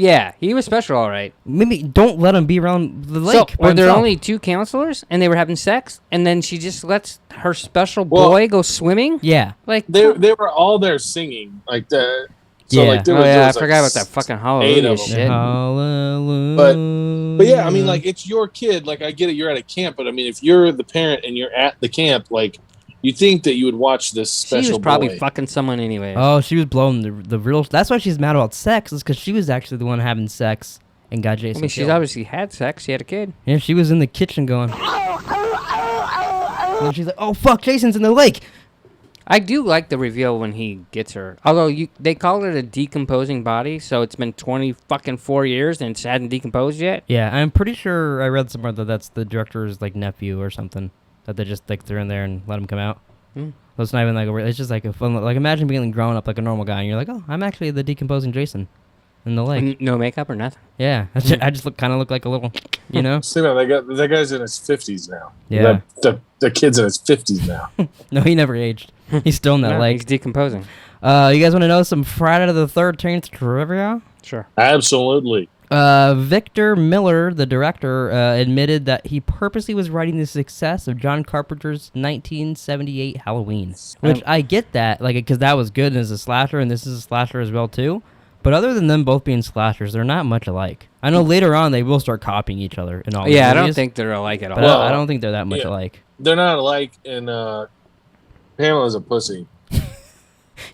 Speaker 3: yeah, he was special, all right.
Speaker 1: maybe don't let him be around the lake.
Speaker 3: So
Speaker 1: by
Speaker 3: were there
Speaker 1: himself.
Speaker 3: only 2 counselors, and they were having sex, and then she just lets her special
Speaker 2: Well-
Speaker 3: boy go swimming?
Speaker 1: Yeah.
Speaker 3: Like,
Speaker 2: They were all there singing like that. So
Speaker 1: Yeah.
Speaker 2: like there
Speaker 3: oh
Speaker 2: was,
Speaker 3: yeah,
Speaker 2: there
Speaker 3: I
Speaker 2: was, like,
Speaker 3: forgot about that fucking
Speaker 2: 8
Speaker 3: hallelujah
Speaker 2: of them.
Speaker 3: shit.
Speaker 1: Hallelujah.
Speaker 2: But yeah, I mean, like it's your kid. Like I get it, you're at a camp, but I mean, if you're the parent and you're at the camp, like you think that you would watch this special
Speaker 3: She was probably
Speaker 2: boy.
Speaker 3: fucking someone anyway.
Speaker 1: Oh, she was blowing the real. That's why she's mad about sex. Is because she was actually the one having sex and got Jason.
Speaker 3: I mean, she's
Speaker 1: killed.
Speaker 3: obviously had sex. She had a kid.
Speaker 1: Yeah, she was in the kitchen going. And she's like, "Oh fuck, Jason's in the lake."
Speaker 3: I do like the reveal when he gets her. Although they call it a decomposing body, so it's been 4 years and it hadn't decomposed yet.
Speaker 1: Yeah, I'm pretty sure I read somewhere that that's the director's like nephew or something that they just like threw in there and let him come out.
Speaker 3: Hmm.
Speaker 1: So it's not even like it's just like a fun. Like imagine being grown up like a normal guy and you're like, oh, I'm actually the decomposing Jason in the lake.
Speaker 3: No makeup or nothing.
Speaker 1: Yeah, I just kind of look like a little, you know.
Speaker 2: See, man, that guy's in his 50s now.
Speaker 1: Yeah.
Speaker 2: The kid's in his 50s now.
Speaker 1: No, he never aged. He's still in that
Speaker 3: No,
Speaker 1: lake.
Speaker 3: he's decomposing.
Speaker 1: You guys want to know some Friday the 13th trivia?
Speaker 3: Sure.
Speaker 2: Absolutely.
Speaker 1: Victor Miller, the director, admitted that he purposely was writing the success of John Carpenter's 1978 Halloween. Which I get that, like, because that was good as a slasher, and this is a slasher as well too. But other than them both being slashers, they're not much alike. I know later on they will start copying each other in all.
Speaker 3: Yeah, I
Speaker 1: the
Speaker 3: don't
Speaker 1: movies,
Speaker 3: think they're alike at all.
Speaker 1: But
Speaker 2: Well,
Speaker 1: I don't think they're that much
Speaker 2: yeah.
Speaker 1: alike.
Speaker 2: They're not alike, and Pamela's a pussy.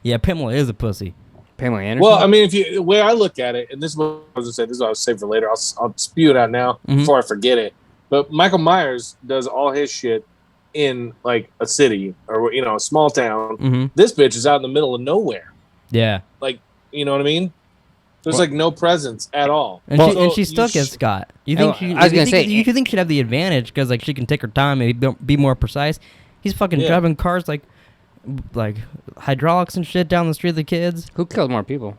Speaker 1: Yeah, Pamela is a pussy.
Speaker 3: Pamela Anderson.
Speaker 2: Well, I mean, the way I look at it, and this is what I was gonna say, this is what I'll save for later. I'll spew it out now before I forget it. But Michael Myers does all his shit in like a city or a small town.
Speaker 1: Mm-hmm.
Speaker 2: This bitch is out in the middle of nowhere.
Speaker 1: Yeah.
Speaker 2: Like, you know what I mean? There's like no presence at all.
Speaker 1: And,
Speaker 2: Well,
Speaker 1: she still gets Scott. You think she?
Speaker 3: I was gonna say-
Speaker 1: you think she'd have the advantage because like she can take her time, maybe be more precise. He's fucking driving cars like hydraulics and shit down the street of the kids.
Speaker 3: Who killed more people?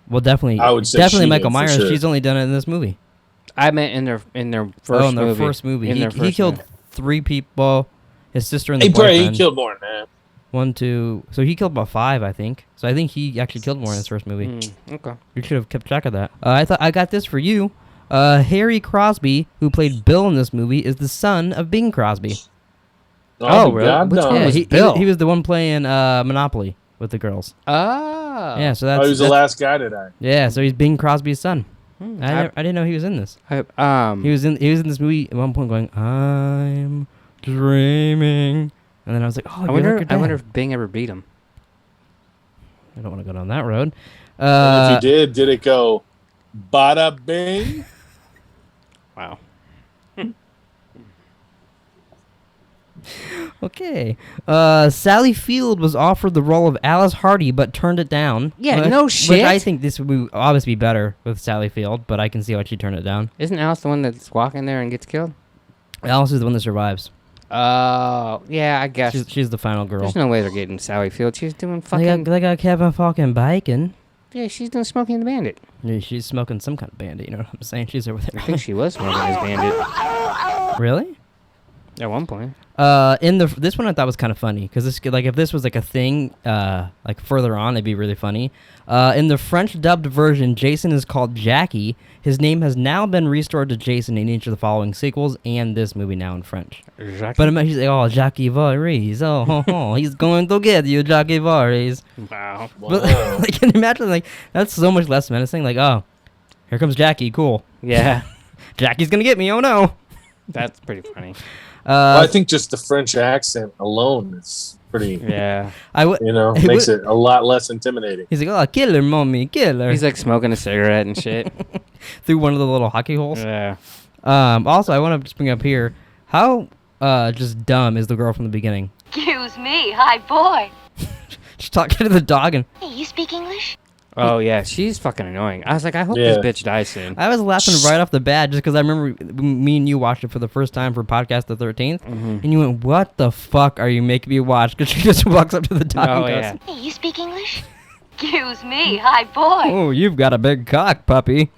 Speaker 1: Well, definitely,
Speaker 2: I would say
Speaker 1: definitely
Speaker 2: she
Speaker 1: Michael
Speaker 2: did, for
Speaker 1: Myers.
Speaker 2: sure.
Speaker 1: She's only done it in this movie.
Speaker 3: I meant in their first
Speaker 1: Oh, in
Speaker 3: movie.
Speaker 1: their first movie,
Speaker 3: In
Speaker 1: he
Speaker 3: their first
Speaker 1: killed
Speaker 3: movie.
Speaker 1: 3 people. His sister and the
Speaker 2: He
Speaker 1: boyfriend.
Speaker 2: killed more than that.
Speaker 1: 1, 2. So he killed about 5, I think. So I think he actually killed more in his first movie.
Speaker 3: Okay.
Speaker 1: You should have kept track of that. I got this for you. Harry Crosby, who played Bill in this movie, is the son of Bing Crosby.
Speaker 3: Oh, really?
Speaker 2: God,
Speaker 3: Which
Speaker 2: no.
Speaker 3: one
Speaker 1: Yeah,
Speaker 3: was
Speaker 1: he
Speaker 3: Bill?
Speaker 1: was the one playing Monopoly with the girls.
Speaker 3: Oh.
Speaker 1: Yeah, so
Speaker 2: Oh, he was the
Speaker 1: that's
Speaker 2: last guy to die.
Speaker 1: yeah. So he's Bing Crosby's son.
Speaker 3: Hmm,
Speaker 1: I didn't know he was in this. He was in this movie at one point going, "I'm dreaming," and then I was like, "Oh,
Speaker 3: I
Speaker 1: you're like your
Speaker 3: wonder. I
Speaker 1: dad."
Speaker 3: wonder if Bing ever beat him.
Speaker 1: I don't want to go down that road.
Speaker 2: And if he did it go bada bing?
Speaker 3: Wow.
Speaker 1: Okay. Sally Field was offered the role of Alice Hardy, but turned it down.
Speaker 3: Yeah,
Speaker 1: which,
Speaker 3: no
Speaker 1: Which
Speaker 3: shit.
Speaker 1: I think this would obviously be better with Sally Field, but I can see why she turned it down.
Speaker 3: Isn't Alice the one that's walking there and gets killed?
Speaker 1: Alice is the one that survives.
Speaker 3: Oh, yeah, I guess.
Speaker 1: She's the final girl.
Speaker 3: There's no way they're getting Sally Field. She's doing fucking.
Speaker 1: They got Kevin fucking Bacon.
Speaker 3: Yeah, she's doing Smoking the Bandit.
Speaker 1: Yeah, she's smoking some kind of bandit, you know what I'm saying? She's over
Speaker 3: I
Speaker 1: there.
Speaker 3: think she was smoking his bandit
Speaker 1: Really?
Speaker 3: at one point.
Speaker 1: This one I thought was kind of funny because this if this was like a thing like further on, it'd be really funny. In the French dubbed version, Jason is called Jackie. His name has now been restored to Jason in each of the following sequels and this movie now in French. But he's like, oh, Jackie Voorhees, he's going to get you, Jackie Voorhees.
Speaker 3: Wow.
Speaker 1: But like, can you imagine that's so much less menacing? Like, oh, here comes Jackie, cool.
Speaker 3: Yeah,
Speaker 1: Jackie's gonna get me. Oh no.
Speaker 3: that's pretty funny.
Speaker 2: Well, I think just the French accent alone is pretty,
Speaker 3: Yeah.
Speaker 2: makes it a lot less intimidating.
Speaker 1: He's like, oh, kill her, mommy, kill her.
Speaker 3: He's like smoking a cigarette and shit.
Speaker 1: Through one of the little hockey holes.
Speaker 3: Yeah.
Speaker 1: Also, I want to just bring up here, how just dumb is the girl from the beginning?
Speaker 5: Excuse me, hi boy.
Speaker 1: She's talking to the dog, and
Speaker 5: Hey, you speak English?
Speaker 3: Oh, yeah, she's fucking annoying. I was like, I hope this bitch dies soon.
Speaker 1: I was laughing right off the bat just because I remember me and you watched it for the first time for Podcast the 13th, and you went, what the fuck are you making me watch? Because she just walks up to the dog
Speaker 3: Oh,
Speaker 1: and goes,
Speaker 3: yeah.
Speaker 5: Hey, you speak English? Excuse me, hi boy.
Speaker 1: oh, you've got a big cock, puppy.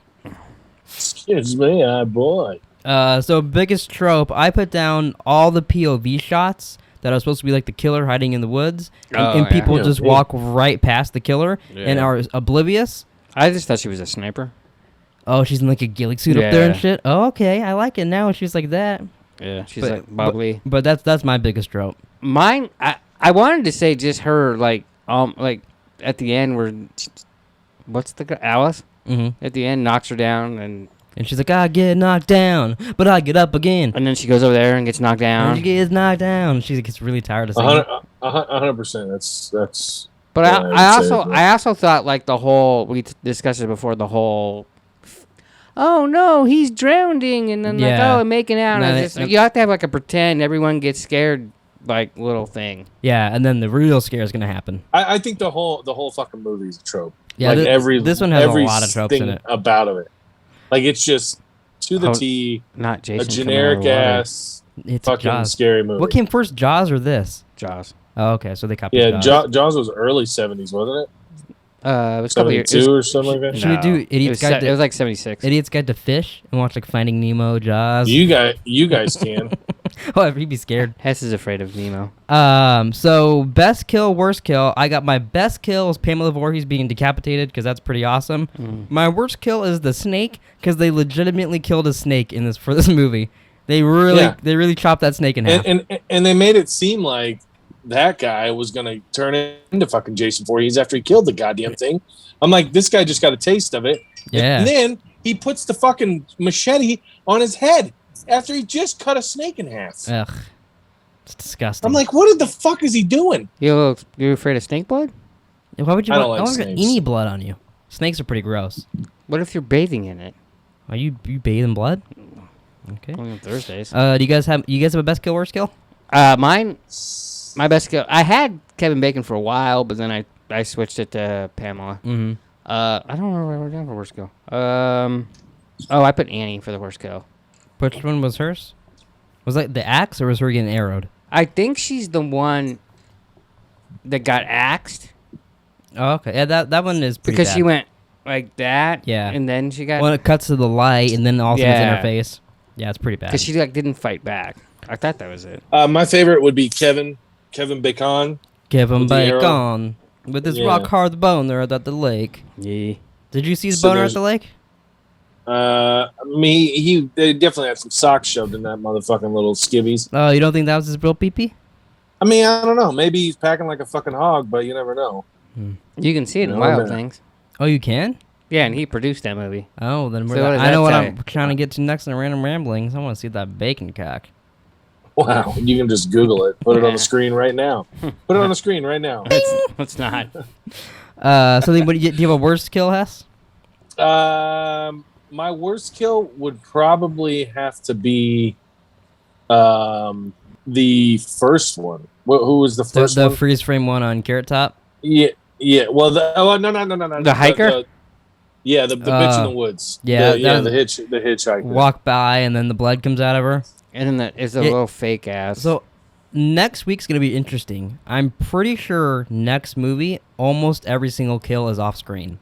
Speaker 2: Excuse me, boy.
Speaker 1: So biggest trope, I put down all the POV shots that are supposed to be like the killer hiding in the woods, and
Speaker 3: yeah.
Speaker 1: people
Speaker 2: Yeah,
Speaker 1: just
Speaker 2: yeah.
Speaker 1: walk right past the killer and
Speaker 3: Yeah.
Speaker 1: are oblivious.
Speaker 3: I just thought she was a sniper.
Speaker 1: Oh, she's in like a ghillie suit up there and
Speaker 3: Yeah.
Speaker 1: shit. Oh, okay, I like it now. She's like that.
Speaker 3: Yeah, she's
Speaker 1: But-
Speaker 3: like bubbly.
Speaker 1: But that's my biggest trope.
Speaker 3: Mine, I wanted to say just her, like at the end where, what's the girl, Alice?
Speaker 1: Mm-hmm.
Speaker 3: At the end knocks her down
Speaker 1: And she's like, I get knocked down, but I get up again.
Speaker 3: and then she goes over there and gets knocked
Speaker 1: And she
Speaker 3: down.
Speaker 1: gets knocked down. She gets really tired of singing.
Speaker 2: 100%. That's.
Speaker 3: But
Speaker 2: Yeah, I'd say,
Speaker 3: I also thought like the whole, discussed it before, the whole, oh no, he's drowning, and then
Speaker 1: Yeah.
Speaker 3: like, oh, making out.
Speaker 1: No,
Speaker 3: And
Speaker 1: they-
Speaker 3: it's just, you have to have like a pretend everyone gets scared like little thing.
Speaker 1: Yeah, and then the real scare is gonna happen.
Speaker 2: I think the whole fucking movie is a trope.
Speaker 1: Yeah,
Speaker 2: like
Speaker 1: this one has a lot of tropes in
Speaker 2: everything
Speaker 1: it.
Speaker 2: about it. Like it's just to the
Speaker 3: How-
Speaker 2: T,
Speaker 3: Not Jason.
Speaker 2: a
Speaker 3: coming out of
Speaker 2: generic
Speaker 3: the water.
Speaker 2: ass
Speaker 1: It's
Speaker 2: fucking
Speaker 1: Jaws.
Speaker 2: scary movie.
Speaker 1: What came first, Jaws or this?
Speaker 3: Jaws.
Speaker 1: Oh, okay, so they copied
Speaker 2: Yeah,
Speaker 1: Jaws.
Speaker 2: Jaws was early 70s, wasn't it?
Speaker 3: It was a couple years.
Speaker 2: 72 or something like that.
Speaker 1: Should we do Idiot's Guide to-
Speaker 3: It was like 76.
Speaker 1: Idiot's Guide to Fish and watch like Finding Nemo, Jaws.
Speaker 2: You guys can.
Speaker 1: Oh, he'd be scared.
Speaker 3: Hess is afraid of Nemo.
Speaker 1: So best kill, worst kill. I got my best kill is Pamela Voorhees being decapitated because that's pretty awesome. My worst kill is the snake because they legitimately killed a snake in this for this movie. They really chopped that snake in half.
Speaker 2: and they made it seem like that guy was gonna turn into fucking Jason Voorhees after he killed the goddamn thing. I'm like, this guy just got a taste of it.
Speaker 1: Yeah.
Speaker 2: And then he puts the fucking machete on his head after he just cut a snake in half.
Speaker 1: Ugh, it's disgusting.
Speaker 2: I'm like, what the fuck is he doing?
Speaker 3: You afraid of snake blood?
Speaker 1: why would you
Speaker 2: I don't
Speaker 1: want
Speaker 2: like
Speaker 1: get
Speaker 2: snakes.
Speaker 1: any blood on you? Snakes are pretty gross.
Speaker 3: What if you're bathing in it?
Speaker 1: Are you bathe in blood? Okay.
Speaker 3: Only on Thursdays.
Speaker 1: Do you guys have a best kill, worst kill?
Speaker 3: My best kill. I had Kevin Bacon for a while, but then I switched it to Pamela.
Speaker 1: Mm-hmm.
Speaker 3: I don't remember what I wrote down for worst kill. I put Annie for the worst kill.
Speaker 1: Which one was hers? Was that the axe or was her getting arrowed?
Speaker 3: I think she's the one that got axed
Speaker 1: Oh, okay. Yeah, that one is pretty
Speaker 3: because
Speaker 1: bad.
Speaker 3: she went like that.
Speaker 1: Yeah.
Speaker 3: And then she got
Speaker 1: When it cuts to the light and then all of a sudden it's in
Speaker 3: Yeah.
Speaker 1: her face. Yeah, it's pretty bad.
Speaker 3: because she like didn't fight back. I thought that was it.
Speaker 2: My favorite would be Kevin Bacon.
Speaker 1: Give him
Speaker 2: with the arrow.
Speaker 1: bacon with his
Speaker 2: Yeah.
Speaker 1: rock hard boner at the lake.
Speaker 3: Yeah.
Speaker 1: Did you see his
Speaker 2: So
Speaker 1: boner at
Speaker 2: there's-
Speaker 1: the lake?
Speaker 2: They definitely had some socks shoved in that motherfucking little skivvies.
Speaker 1: Oh, you don't think that was his real pee-pee?
Speaker 2: I mean, I don't know. Maybe he's packing like a fucking hog, but you never know.
Speaker 3: You can see it in Wild Things.
Speaker 1: Oh, you can?
Speaker 3: Yeah, and he produced that movie.
Speaker 1: Oh, then
Speaker 3: So what does
Speaker 1: I
Speaker 3: that
Speaker 1: know what
Speaker 3: say?
Speaker 1: I'm trying to get to next in the random ramblings. I want to see that bacon cock.
Speaker 2: Wow, you can just Google it. Put it on the screen right now. Put it on the screen right now.
Speaker 3: Let's not.
Speaker 1: So then, do you have a worst kill, Hess?
Speaker 2: My worst kill would probably have to be the first one. Who was the first
Speaker 1: The
Speaker 2: one?
Speaker 1: freeze frame one on Carrot Top?
Speaker 2: Yeah. Well, no.
Speaker 3: The hiker?
Speaker 2: The bitch in the woods.
Speaker 1: Yeah,
Speaker 2: the hitchhiker.
Speaker 1: Walk by and then the blood comes out of her.
Speaker 3: And then it's a little fake ass.
Speaker 1: So next week's going to be interesting. I'm pretty sure next movie, almost every single kill is off screen.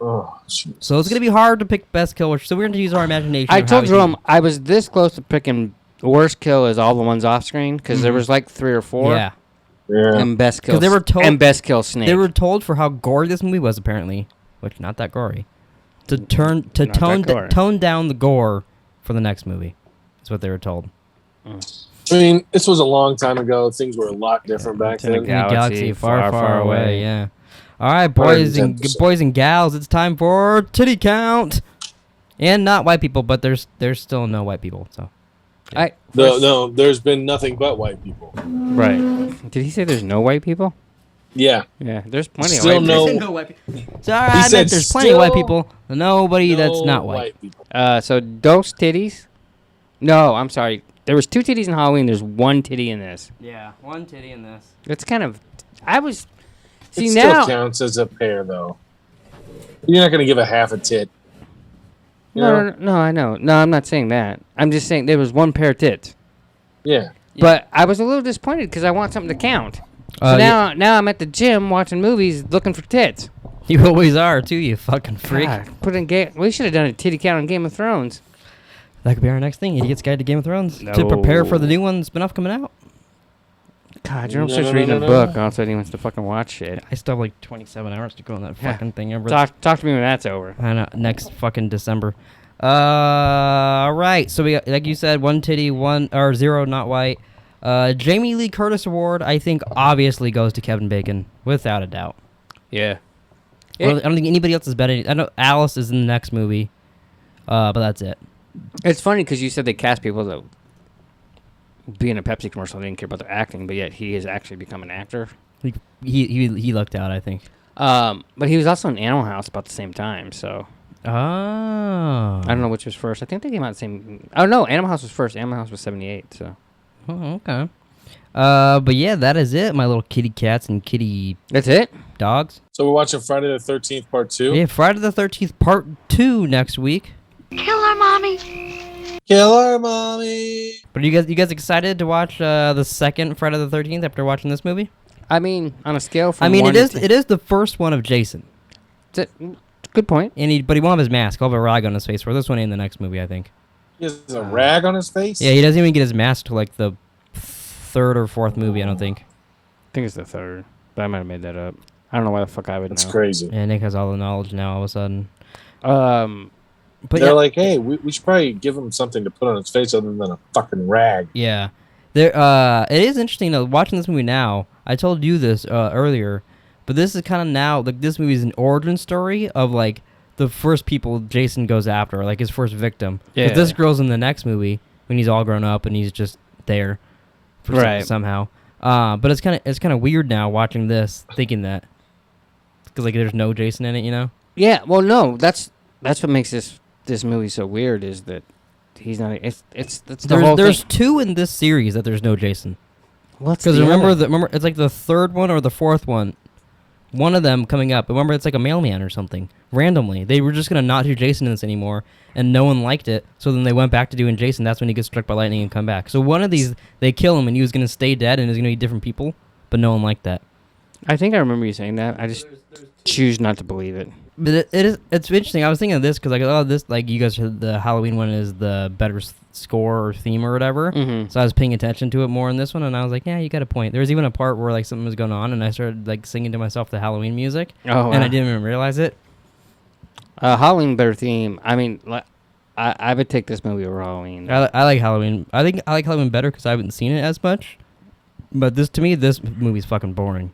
Speaker 2: Oh, geez.
Speaker 1: So it's going to be hard to pick best kill. So we're going to use our imagination.
Speaker 3: I told Jerome I was this close to picking worst kill as all the ones off screen because there was like 3 or 4.
Speaker 1: Yeah.
Speaker 3: And best kill.
Speaker 1: They were told,
Speaker 3: and best kill snake.
Speaker 1: They were told for how gory this movie was apparently, which not that gory, to tone down the gore for the next movie. That's what they were told.
Speaker 2: I mean, this was a long time ago. Things were a lot different back then.
Speaker 1: In a galaxy far away. Yeah. All right, boys and gals, it's time for titty count. And not white people, but there's still no white people. So.
Speaker 2: No, there's been nothing but white people.
Speaker 3: Right. Did he say there's no white people?
Speaker 2: Yeah.
Speaker 3: Yeah, there's plenty
Speaker 2: Still
Speaker 3: of white people.
Speaker 1: No white people. So, all right, I meant there's plenty of white people. Nobody that's not white.
Speaker 2: People.
Speaker 3: So those titties. No, I'm sorry. There was 2 titties in Halloween. There's 1 titty in this.
Speaker 1: Yeah, 1 titty in this.
Speaker 3: That's kind of. I was. See
Speaker 2: it
Speaker 3: now.
Speaker 2: Still counts as a pair, though. You're not going to give a half a tit.
Speaker 3: No, I know. No, I'm not saying that. I'm just saying there was 1 pair of tits.
Speaker 2: Yeah.
Speaker 3: But I was a little disappointed because I want something to count. So now I'm at the gym watching movies looking for tits.
Speaker 1: You always are, too, you fucking freak.
Speaker 3: God, we should have done a titty count on Game of Thrones.
Speaker 1: That could be our next thing. Idiot's Guide to Game of Thrones. To prepare for the new one spinoff coming out.
Speaker 3: God, Jerome starts reading a book. All of a sudden he wants to fucking watch shit.
Speaker 1: I still have like 27 hours to go on that fucking thing.
Speaker 3: Talk to me when that's over.
Speaker 1: I know, next fucking December. All right. So we got, like you said, 1 titty, 0 not white. Jamie Lee Curtis Award, I think, obviously goes to Kevin Bacon, without a doubt.
Speaker 3: Yeah.
Speaker 1: Well, I don't think anybody else is better. I know Alice is in the next movie, but that's it.
Speaker 3: It's funny because you said they cast people that be in a Pepsi commercial. They didn't care about their acting, but yet he has actually become an actor.
Speaker 1: He lucked out, I think.
Speaker 3: But he was also in Animal House about the same time, so.
Speaker 1: Oh.
Speaker 3: I don't know which was first. I think they came out the same. Oh no, Animal House was first. Animal House was 1978. So.
Speaker 1: Oh, okay. But yeah, that is it. My little kitty cats and kitty.
Speaker 3: That's it.
Speaker 1: Dogs.
Speaker 2: So we're watching Friday the 13th Part 2.
Speaker 1: Yeah, Friday the 13th Part 2 next week.
Speaker 5: Kill her, Mommy.
Speaker 2: Kill her, Mommy.
Speaker 1: But are you guys excited to watch the second Friday the 13th after watching this movie?
Speaker 3: I mean, on a scale from.
Speaker 1: I mean,
Speaker 3: 1
Speaker 1: it
Speaker 3: to
Speaker 1: is the first one of Jason.
Speaker 3: Good point.
Speaker 1: But he won't have his mask. He'll have a rag on his face for this one in the next movie, I think.
Speaker 2: He has a rag on his face?
Speaker 1: Yeah, he doesn't even get his mask till like the 3rd or 4th movie, I don't think.
Speaker 3: I think it's the 3rd, but I might have made that up. I don't know why the fuck I would know.
Speaker 2: That's crazy.
Speaker 1: Yeah, Nick has all the knowledge now all of a sudden.
Speaker 2: But they're like, hey, we should probably give him something to put on his face other than a fucking rag.
Speaker 1: Yeah. It is interesting, though, watching this movie now. I told you this earlier, but this is kind of now, like, this movie is an origin story of, like, the first people Jason goes after, like, his first victim.
Speaker 3: Yeah.
Speaker 1: Because this girl's in the next movie when he's all grown up and he's just there for somehow. But it's kind of weird now watching this, thinking that. Because, like, there's no Jason in it, you know?
Speaker 3: Yeah, well, no, that's what makes this movie so weird is that he's not. It's the whole
Speaker 1: There's
Speaker 3: thing.
Speaker 1: 2 in this series that there's no Jason.
Speaker 3: What's
Speaker 1: Because
Speaker 3: the
Speaker 1: remember,
Speaker 3: other?
Speaker 1: it's like the 3rd one or the 4th one. One of them coming up. Remember, it's like a mailman or something. Randomly, they were just gonna not do Jason in this anymore, and no one liked it. So then they went back to doing Jason. That's when he gets struck by lightning and come back. So one of these, they kill him, and he was gonna stay dead, and it's gonna be different people. But no one liked that.
Speaker 3: I think I remember you saying that. I just choose not to believe it.
Speaker 1: But it's interesting. I was thinking of this because, like, this, like, you guys heard the Halloween one is the better score or theme or whatever.
Speaker 3: Mm-hmm.
Speaker 1: So I was paying attention to it more in this one, and I was like, yeah, you got a point. There was even a part where, like, something was going on, and I started, like, singing to myself the Halloween music, and I didn't even realize it.
Speaker 3: Halloween better theme. I mean, I would take this movie over Halloween.
Speaker 1: I like Halloween. I think I like Halloween better because I haven't seen it as much. But to me, this movie's fucking boring.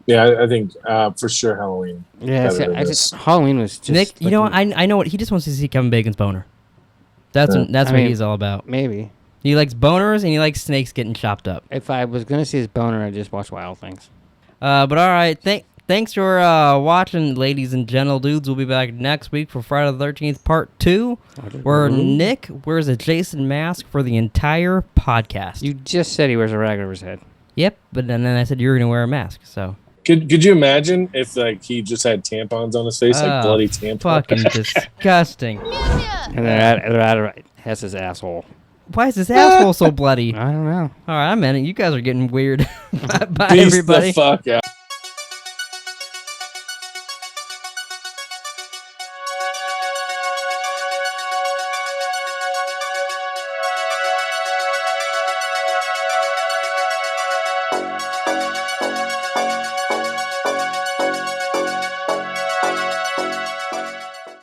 Speaker 2: Yeah, I think for sure Halloween.
Speaker 3: Yeah,
Speaker 2: better than this.
Speaker 3: Halloween was just.
Speaker 1: Nick, you know,
Speaker 3: fucking-
Speaker 1: I know what he just wants to see Kevin Bacon's boner. That's
Speaker 2: Yeah.
Speaker 1: what
Speaker 3: I mean-
Speaker 1: he's all about.
Speaker 3: Maybe.
Speaker 1: He likes boners and he likes snakes getting chopped up.
Speaker 3: If I was gonna see his boner, I'd just watch Wild Things.
Speaker 1: But all right, thanks for watching, ladies and gentle dudes. We'll be back next week for Friday the 13th Part 2, where Nick wears a Jason mask for the entire podcast.
Speaker 3: You just said he wears a rag over his head.
Speaker 1: Yep, but then I said you were going to wear a mask, so.
Speaker 2: Could you imagine if like he just had tampons on his face, like bloody tampons?
Speaker 1: Fucking disgusting.
Speaker 3: And they're out of has his asshole.
Speaker 1: Why is his asshole so bloody?
Speaker 3: I don't know.
Speaker 1: All right, I'm in it. You guys are getting weird. Bye,
Speaker 2: Peace
Speaker 1: everybody.
Speaker 2: the fuck out.